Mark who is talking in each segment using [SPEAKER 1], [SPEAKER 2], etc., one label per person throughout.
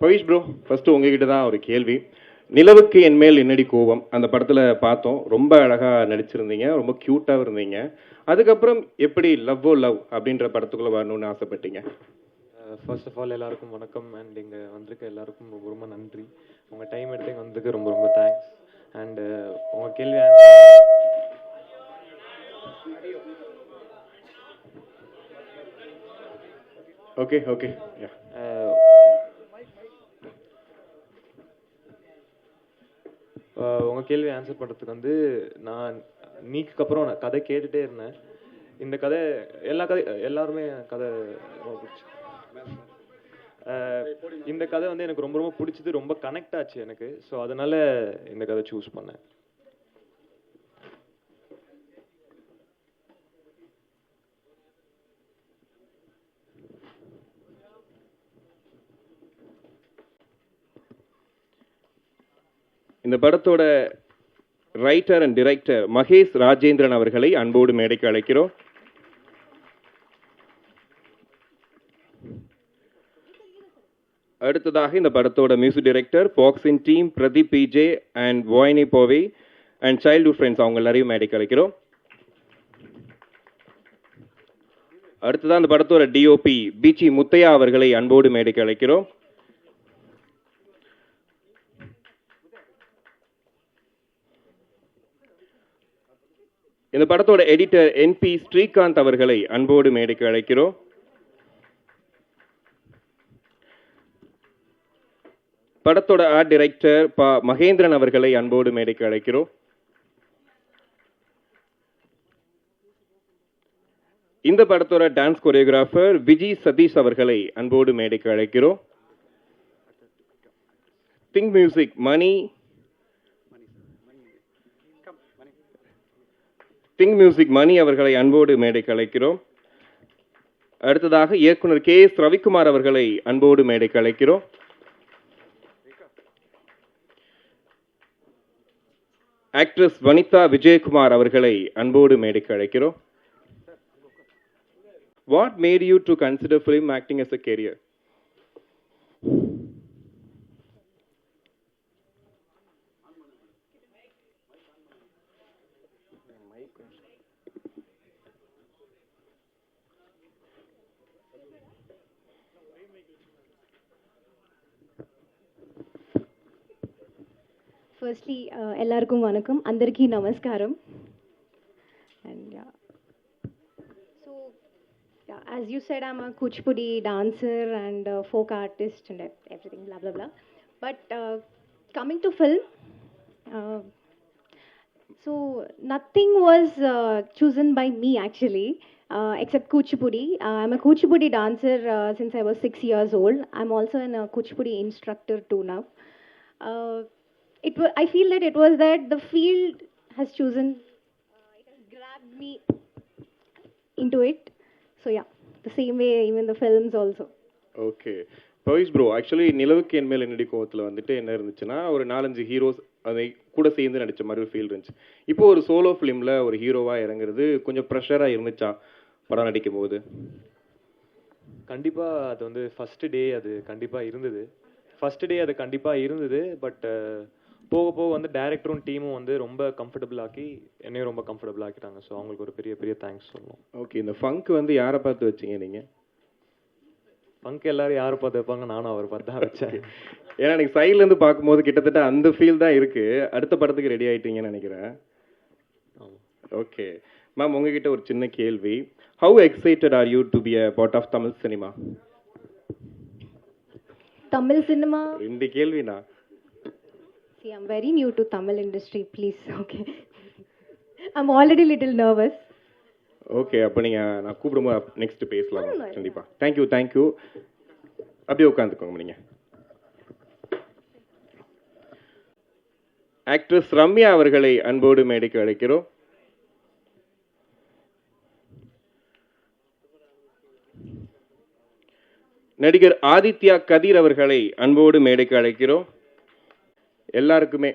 [SPEAKER 1] Pavish bro, first உங்ககிட்ட தான் ஒரு கேள்வி. நிலவுக்கு என் மேல் என்னடி கோவம் அந்த படத்துல பார்த்தோம். ரொம்ப அழகா நடிச்சிருந்தீங்க, ரொம்ப கியூட்டாக இருந்தீங்க. அதுக்கப்புறம் எப்படி லவ் ஓ லவ் அப்படின்ற படத்துக்குள்ள வரணும்னு ஆசைப்பட்டீங்க?
[SPEAKER 2] ஃபர்ஸ்ட் ஆஃப் ஆல் எல்லாருக்கும் வணக்கம். அண்ட் இங்கே வந்திருக்க எல்லாருக்கும் ரொம்ப ரொம்ப நன்றி. உங்கள் டைம் எடுத்து இங்கே வந்ததுக்கு ரொம்ப ரொம்ப தேங்க்ஸ். அண்டு உங்கள் கேள்வி
[SPEAKER 1] ஓகே ஓகே.
[SPEAKER 2] உங்கள் கேள்வி ஆன்சர் பண்ணுறதுக்கு வந்து நான் நீக்கு அப்புறம் நான் கதை கேட்டுகிட்டே இருந்தேன். இந்த கதை எல்லாருமே கதை ரொம்ப பிடிச்சி. இந்த கதை வந்து எனக்கு ரொம்ப ரொம்ப பிடிச்சது, ரொம்ப கனெக்ட் ஆச்சு எனக்கு. ஸோ அதனால இந்த கதை சூஸ் பண்ணேன்.
[SPEAKER 1] இந்த படத்தோட writer and director Mahesh Rajendran அவர்களை அன்போடு மேடைக்கு அழைக்கிறோம். அடுத்ததாக இந்த படத்தோட மியூசிக் டைரக்டர் பாக்ஸின் டீம் பிரதீப் பிஜே அண்ட் வாயினி போவே அண்ட் சைல்ட்ஹுட் ஃப்ரெண்ட்ஸ் அவங்க எல்லாரையும் மேடைக்கு அழைக்கிறோம். அடுத்ததான் இந்த படத்தோட டிஓபி பிச்சி முத்தையா அவர்களை அன்போடு மேடைக்கு அழைக்கிறோம். இந்த படத்தோட எடிட்டர் என்பி ஸ்ரீகாந்த் அவர்களை அன்போடு மேடைக்கு அழைக்கிறோம். படத்தோட ஆர்ட் டைரக்டர் மகேந்திரன் அவர்களை அன்போடு மேடைக்கு அழைக்கிறோம். இந்த படத்தோட டான்ஸ் கோரியோகிராஃபர் விஜய் சதீஷ் அவர்களை அன்போடு மேடைக்கு அழைக்கிறோம். திங்க் மியூசிக் மணி அவர்களை அன்போடு மேடைக்கு அழைக்கிறோம். அடுத்ததாக இயக்குனர் கே எஸ் ரவிக்குமார் அவர்களை அன்போடு மேடைக்கு அழைக்கிறோம். ஆக்ட்ரஸ் வனிதா விஜயகுமார் அவர்களை அன்போடு மேடைக்கு அழைக்கிறோம். What made you to consider film acting as a career?
[SPEAKER 3] Firstly, ellarkum vanakkam, andarki namaskaram. And yeah, so yeah, as you said, I'm a Kuchipudi dancer and folk artist and everything, blah blah blah. But coming to film, so nothing was chosen by me actually, except Kuchipudi. I'm a Kuchipudi dancer since I was 6 years old. I'm also a Kuchipudi instructor too now. I feel that it was that the field has chosen, it has grabbed me into it. So yeah, the same way even the films also.
[SPEAKER 1] Okay. Pavish bro, actually நிலவுக்கு என் மேல் என்னடி கோவத்தில் வந்துட்டு என்ன இருந்துச்சுன்னா, ஒரு 4-5 heroes அதை கூட சேர்ந்து நடித்த மாதிரி ஒரு ஃபீல் இருந்துச்சு. இப்போ ஒரு சோலோ ஃபிலிமில் ஒரு ஹீரோவாக இறங்குறது கொஞ்சம் ப்ரெஷராக இருந்துச்சா படம் நடிக்கும் போது?
[SPEAKER 2] கண்டிப்பாக அது வந்து ஃபஸ்ட்டு டே அது கண்டிப்பாக இருந்தது. பட் போக போக வந்து டைரக்டரும் டீமும் வந்து ரொம்ப கம்ஃபர்டபுள் ஆக்கி என்னையும் ரொம்ப கம்ஃபர்டபுள் ஆக்கிட்டாங்க. ஸோ அவங்களுக்கு ஒரு பெரிய பெரிய தேங்க்ஸ் சொல்லணும்.
[SPEAKER 1] ஓகே, இந்த ஃபங்க் வந்து யாரை பார்த்து வச்சிங்க நீங்கள்?
[SPEAKER 2] ஃபங்க் எல்லாரும் யாரை பார்த்து வைப்பாங்க, நானும் அவர் பார்த்து தான் வச்சேன்.
[SPEAKER 1] ஏன்னா எனக்கு சைட்லேருந்து பார்க்கும்போது கிட்டத்தட்ட அந்த ஃபீல் தான் இருக்குது. அடுத்த படத்துக்கு ரெடி ஆகிட்டீங்கன்னு நினைக்கிறேன். ஓகே மேம், உங்ககிட்ட ஒரு சின்ன கேள்வி. How excited are you to be a part of Tamil cinema?
[SPEAKER 3] Tamil cinema?
[SPEAKER 1] இந்த கேள்வினா,
[SPEAKER 3] see, I'm very new to Tamil industry, please. Okay. I'm already little nervous.
[SPEAKER 1] Okay, அப்போ நீங்கள் நான் கூப்பிடும்போது நெக்ஸ்ட் பேசலாம் கண்டிப்பாக. தேங்க்யூ. அப்படியே உட்காந்துக்கோங்க. நீங்கள் ஆக்ட்ரஸ் ரம்யா அவர்களை அன்போடு மேடைக்கு அழைக்கிறோம். நடிகர் ஆதித்யா கதிர் அவர்களை அன்போடு மேடைக்கு அழைக்கிறோம். எல்லாருக்குமே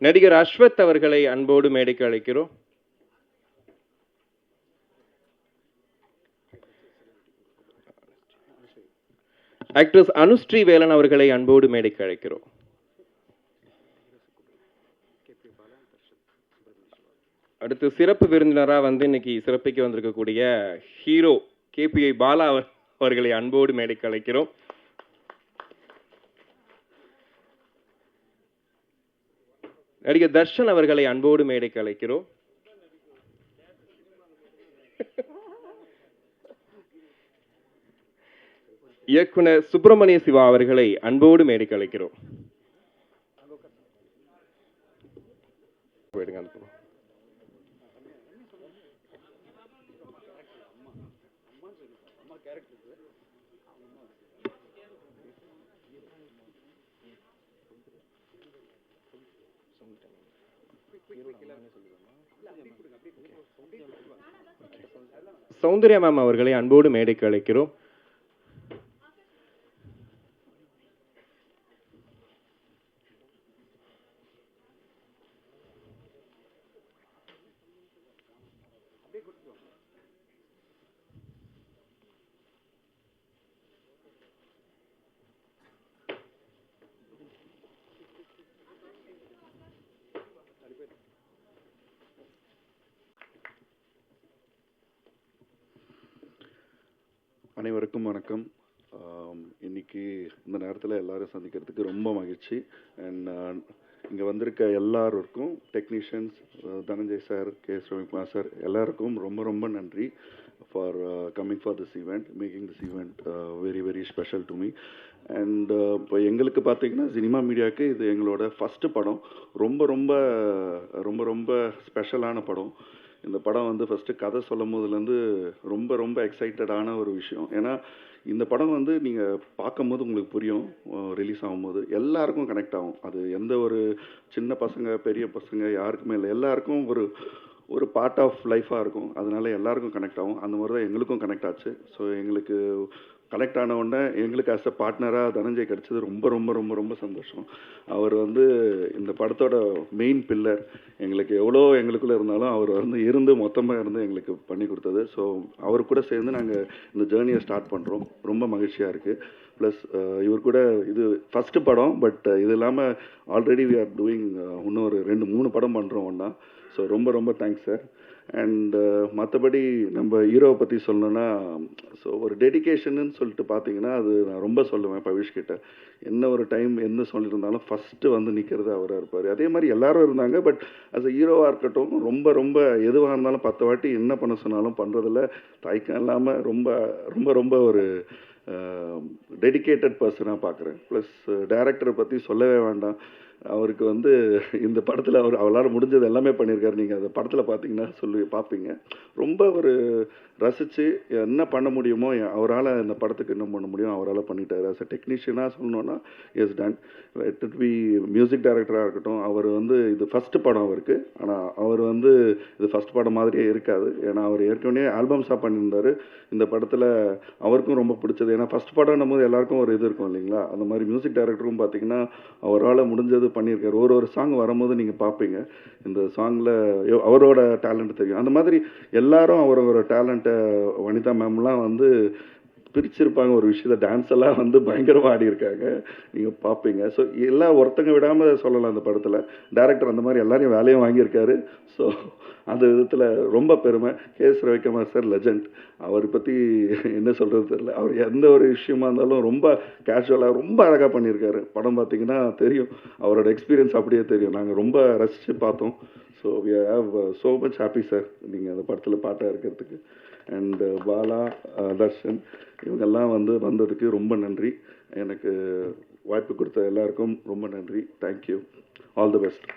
[SPEAKER 1] நடிகர் அஸ்வத் அவர்களை அன்போடு மேடைக்கு அழைக்கிறோம். ஆக்ட்ரஸ் அனுஸ்ரீ வேலன் அவர்களை அன்போடு மேடைக்கு அழைக்கிறோம். அடுத்து சிறப்பு விருந்தினராக வந்து இன்னைக்கு சிறப்பிக்க வந்திருக்கக்கூடிய ஹீரோ KPI பாலா அவர்களை அன்போடு மேடைக்கு அழைக்கிறோம். நடிகர் தர்ஷன் அவர்களை அன்போடு மேடைக்கு அழைக்கிறோம். இயக்குனர் சுப்பிரமணிய சிவா அவர்களை அன்போடு மேடைக்கு அழைக்கிறோம். சௌந்தர்யா மேம் அவர்களை அன்போடு மேடைக்கு அழைக்கிறோம்.
[SPEAKER 4] அனைவருக்கும் வணக்கம். இன்னைக்கு இந்த நேரத்தில் எல்லாரும் சந்திக்கிறதுக்கு ரொம்ப மகிழ்ச்சி. அண்ட் இங்கே வந்திருக்க எல்லாருக்கும் technicians, Dhananjay sir, KS Ravikumar sir, எல்லாருக்கும் ரொம்ப ரொம்ப நன்றி for coming for this event, making this event very very special to me. And இப்போ எங்களுக்கு பார்த்தீங்கன்னா சினிமா மீடியாவுக்கு இது எங்களோட ஃபஸ்ட்டு படம். ரொம்ப ரொம்ப ரொம்ப ரொம்ப ஸ்பெஷலான படம். இந்த படம் வந்து ஃபஸ்ட்டு கதை சொல்லும் போதுலேருந்து ரொம்ப ரொம்ப எக்ஸைட்டடான ஒரு விஷயம். ஏன்னா இந்த படம் வந்து நீங்கள் பார்க்கும்போது உங்களுக்கு புரியும், ரிலீஸ் ஆகும்போது எல்லாருக்கும் கனெக்ட் ஆகும். அது எந்த ஒரு சின்ன பசங்க பெரிய பசங்க யாருக்குமே இல்லை, எல்லாருக்கும் ஒரு பார்ட் ஆஃப் லைஃபாக இருக்கும். அதனால எல்லாருக்கும் கனெக்ட் ஆகும். அந்த மாதிரி தான் எங்களுக்கும் கனெக்ட் ஆச்சு. ஸோ எங்களுக்கு கனெக்ட் ஆன உடனே எங்களுக்கு ஆஸ் அ பார்ட்னராக தனஞ்சய் கிடச்சது ரொம்ப ரொம்ப ரொம்ப ரொம்ப சந்தோஷம். அவர் வந்து இந்த படத்தோட மெயின் பில்லர். எங்களுக்கு எவ்வளோ எங்களுக்குள்ளே இருந்தாலும் அவர் வந்து இருந்து மொத்தமாக இருந்து எங்களுக்கு பண்ணி கொடுத்தது. ஸோ அவர் கூட சேர்ந்து நாங்கள் இந்த ஜேர்னியை ஸ்டார்ட் பண்ணுறோம். ரொம்ப மகிழ்ச்சியாக இருக்குது. ப்ளஸ் இவர் கூட இது ஃபஸ்ட்டு படம். பட் இது இல்லாமல் ஆல்ரெடி வி ஆர் டூயிங் இன்னும் ஒரு 2-3 படம் பண்ணுறோம் ஒன்றா. ஸோ ரொம்ப ரொம்ப தேங்க்ஸ் சார். அண்ட் மற்றபடி நம்ம ஹீரோவை பற்றி சொல்லணுன்னா, ஸோ ஒரு டெடிக்கேஷன்னு சொல்லிட்டு பார்த்தீங்கன்னா அது நான் ரொம்ப சொல்லுவேன் பவிஷ்கிட்ட. என்ன ஒரு டைம் என்ன சொல்லியிருந்தாலும் ஃபஸ்ட்டு வந்து நிற்கிறது அவராக இருப்பார். அதே மாதிரி எல்லாரும் இருந்தாங்க. பட் அஸ் அ ஹீரோவாக இருக்கட்டும் ரொம்ப ரொம்ப எதுவாக இருந்தாலும் 10 வாட்டி என்ன பண்ண சொன்னாலும் பண்ணுறதில்ல தயக்கம் இல்லாமல் ரொம்ப ரொம்ப ரொம்ப ஒரு டெடிக்கேட்டட் பர்சனாக பார்க்குறேன். ப்ளஸ் டைரக்டரை பற்றி சொல்லவே வேண்டாம். அவருக்கு வந்து இந்த படத்தில் அவரால் முடிஞ்சது எல்லாமே பண்ணியிருக்காரு. நீங்கள் அந்த படத்தில் பார்த்தீங்கன்னா பார்ப்பீங்க. ரொம்ப ஒரு ரசித்து என்ன பண்ண முடியுமோ அவரால் இந்த படத்துக்கு என்ன பண்ண முடியும் அவரால் பண்ணிட்டார். ஆஸ் அ டெக்னீஷியனாக சொல்லணுன்னா எஸ் டன். இட் பி மியூசிக் டைரக்டராக இருக்கட்டும். அவர் வந்து இது ஃபஸ்ட்டு படம் அவருக்கு. ஆனால் அவர் வந்து இது ஃபஸ்ட் படம் மாதிரியே இருக்காது. ஏன்னா அவர் ஏற்கனவே ஆல்பம்ஸாக பண்ணியிருந்தார். இந்த படத்தில் அவருக்கும் ரொம்ப பிடிச்சது. ஏன்னா ஃபஸ்ட் படம்னும் போது எல்லாருக்கும் ஒரு இது இருக்கும் இல்லைங்களா. அந்த மாதிரி மியூசிக் டைரக்டரும் பார்த்தீங்கன்னா அவரால் முடிஞ்சது பண்ணியிருக்காரு. ஒரு சாங் வரும்போது நீங்கள் பார்ப்பீங்க இந்த சாங்கில் அவரோட டேலண்ட் தெரியும். அந்த மாதிரி எல்லாரும் அவரோட டேலண்ட்டை வனிதா மேம்லாம் வந்து பிரிச்சிருப்பாங்க. ஒரு விஷயத்த டான்ஸ் எல்லாம் வந்து பயங்கரமாக ஆடியிருக்காங்க. நீங்கள் பார்ப்பீங்க. ஸோ எல்லாம் ஒருத்தங்க விடாமல் சொல்லலாம். அந்த படத்தில் டைரக்டர் அந்த மாதிரி எல்லாரையும் வேலையும் வாங்கியிருக்காரு. ஸோ அந்த விதத்தில் ரொம்ப பெருமை. KS Ravikumar sir legend. அவரை பற்றி என்ன சொல்கிறது தெரியல. அவர் எந்த ஒரு விஷயமா இருந்தாலும் ரொம்ப கேஷுவலாக ரொம்ப அழகாக பண்ணியிருக்காரு. படம் பார்த்தீங்கன்னா தெரியும், அவரோட எக்ஸ்பீரியன்ஸ் அப்படியே தெரியும். நாங்கள் ரொம்ப ரசித்து பார்த்தோம். So we have so much happy sir நீங்கள் அந்த படத்தில் பாட்டாக இருக்கிறதுக்கு. அண்ட் பாலா, தர்ஷன் இவங்கெல்லாம் வந்ததுக்கு ரொம்ப நன்றி. எனக்கு வாய்ப்பு கொடுத்த எல்லாருக்கும் ரொம்ப நன்றி. தேங்க்யூ. All the best.